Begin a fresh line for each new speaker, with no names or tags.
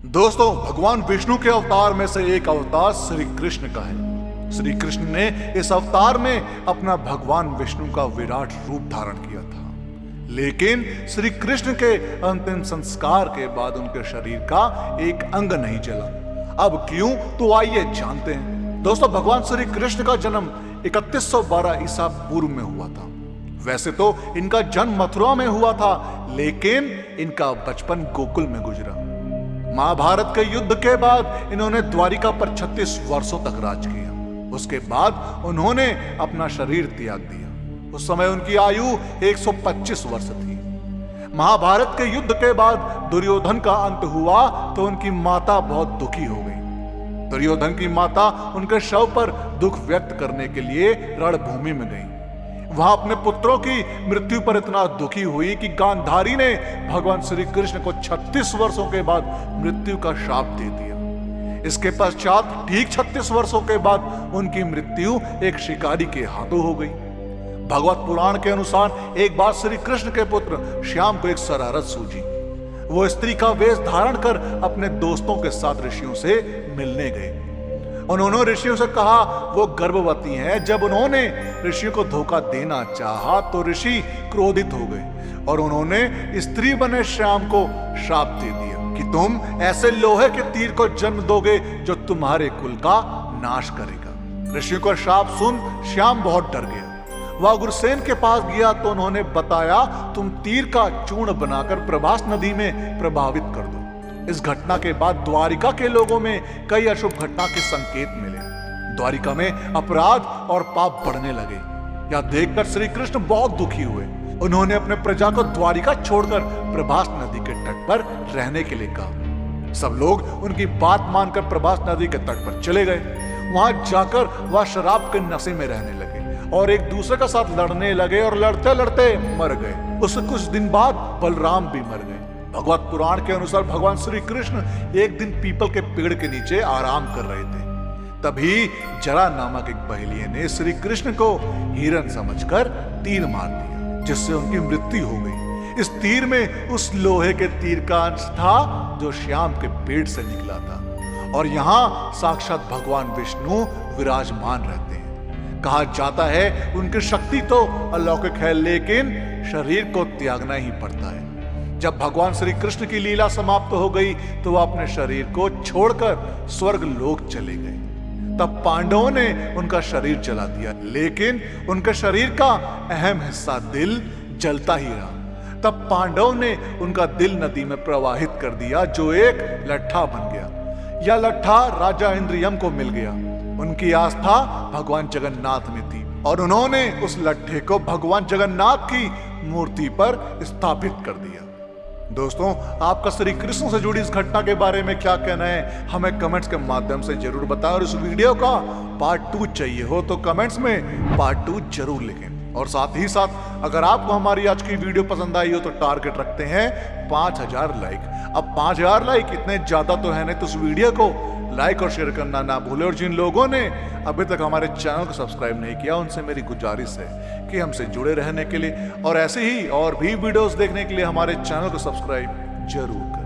दोस्तों, भगवान विष्णु के अवतार में से एक अवतार श्री कृष्ण का है। श्री कृष्ण ने इस अवतार में अपना भगवान विष्णु का विराट रूप धारण किया था, लेकिन श्री कृष्ण के अंतिम संस्कार के बाद उनके शरीर का एक अंग नहीं चला। अब क्यों, तो आइए जानते हैं। दोस्तों, भगवान श्री कृष्ण का जन्म 3112 ईसा पूर्व में हुआ था। वैसे तो इनका जन्म मथुरा में हुआ था, लेकिन इनका बचपन गोकुल में गुजरा। महाभारत के युद्ध के बाद इन्होंने द्वारिका पर 36 वर्षों तक राज किया। उसके बाद उन्होंने अपना शरीर त्याग दिया। उस समय उनकी आयु 125 वर्ष थी। महाभारत के युद्ध के बाद दुर्योधन का अंत हुआ तो उनकी माता बहुत दुखी हो गई। दुर्योधन की माता उनके शव पर दुख व्यक्त करने के लिए रणभूमि में गई। वहां अपने पुत्रों की मृत्यु पर इतना दुखी हुई कि गांधारी ने भगवान श्री कृष्ण को 36 वर्षों के बाद मृत्यु का श्राप दे दिया। इसके पश्चात ठीक 36 वर्षों के बाद उनकी मृत्यु एक शिकारी के हाथों हो गई। भगवत पुराण के अनुसार एक बार श्री कृष्ण के पुत्र श्याम को एक शरारत सूझी। वो स्त्री का वेश धारण कर अपने दोस्तों के साथ ऋषियों से मिलने गए। उन्होंने ऋषियों से कहा वो गर्भवती हैं। जब उन्होंने ऋषियों को धोखा देना चाहा तो ऋषि क्रोधित हो गए और उन्होंने स्त्री बने श्याम को श्राप दे दिया कि तुम ऐसे लोहे के तीर को जन्म दोगे जो तुम्हारे कुल का नाश करेगा। ऋषियों का श्राप सुन श्याम बहुत डर गया। वह अग्रसेन के पास गया तो उन्होंने बताया, तुम तीर का चूर्ण बनाकर प्रभास नदी में प्रभावित कर दो। इस घटना के बाद द्वारिका के लोगों में कई अशुभ घटना के संकेत मिले। द्वारिका में अपराध और पाप बढ़ने लगे। यह देखकर श्री कृष्ण बहुत दुखी हुए। उन्होंने अपने प्रजा को द्वारिका छोड़कर प्रभास नदी के तट पर रहने के लिए कहा। सब लोग उनकी बात मानकर प्रभास नदी के तट पर चले गए। वहां जाकर वह शराब के नशे में रहने लगे और एक दूसरे के साथ लड़ने लगे और लड़ते लड़ते मर गए। उससे कुछ दिन बाद बलराम भी मर गए। भगवत पुराण के अनुसार भगवान श्री कृष्ण एक दिन पीपल के पेड़ के नीचे आराम कर रहे थे। तभी जरा नामक एक बहेलिये ने श्री कृष्ण को हिरन समझकर तीर मार दिया, जिससे उनकी मृत्यु हो गई। इस तीर में उस लोहे के तीर का अंश था जो श्याम के पेट से निकला था और यहाँ साक्षात भगवान विष्णु विराजमान रहते हैं। कहा जाता है उनकी शक्ति तो अलौकिक है, लेकिन शरीर को त्यागना ही पड़ता है। जब भगवान श्री कृष्ण की लीला समाप्त हो गई तो वह अपने शरीर को छोड़कर स्वर्ग लोक चले गए। तब पांडवों ने उनका शरीर जला दिया, लेकिन उनके शरीर का अहम हिस्सा दिल जलता ही रहा। तब पांडवों ने उनका दिल नदी में प्रवाहित कर दिया, जो एक लट्ठा बन गया। यह लट्ठा राजा इंद्रियम को मिल गया। उनकी आस्था भगवान जगन्नाथ में थी और उन्होंने उस लट्ठे को भगवान जगन्नाथ की मूर्ति पर स्थापित कर दिया। दोस्तों, आपका श्री कृष्ण से जुड़ी इस घटना के बारे में क्या कहना है, हमें कमेंट्स के माध्यम से जरूर बताएं। और इस वीडियो का पार्ट 2 चाहिए हो तो कमेंट्स में पार्ट 2 जरूर लिखें। और साथ ही साथ अगर आपको हमारी आज की वीडियो पसंद आई हो तो टारगेट रखते हैं 5000 लाइक। अब 5000 लाइक इतने ज्यादा तो है नहीं, तो इस वीडियो को लाइक और शेयर करना ना भूलें। और जिन लोगों ने अभी तक हमारे चैनल को सब्सक्राइब नहीं किया, उनसे मेरी गुजारिश है कि हमसे जुड़े रहने के लिए और ऐसे ही और भी वीडियोस देखने के लिए हमारे चैनल को सब्सक्राइब जरूर करें।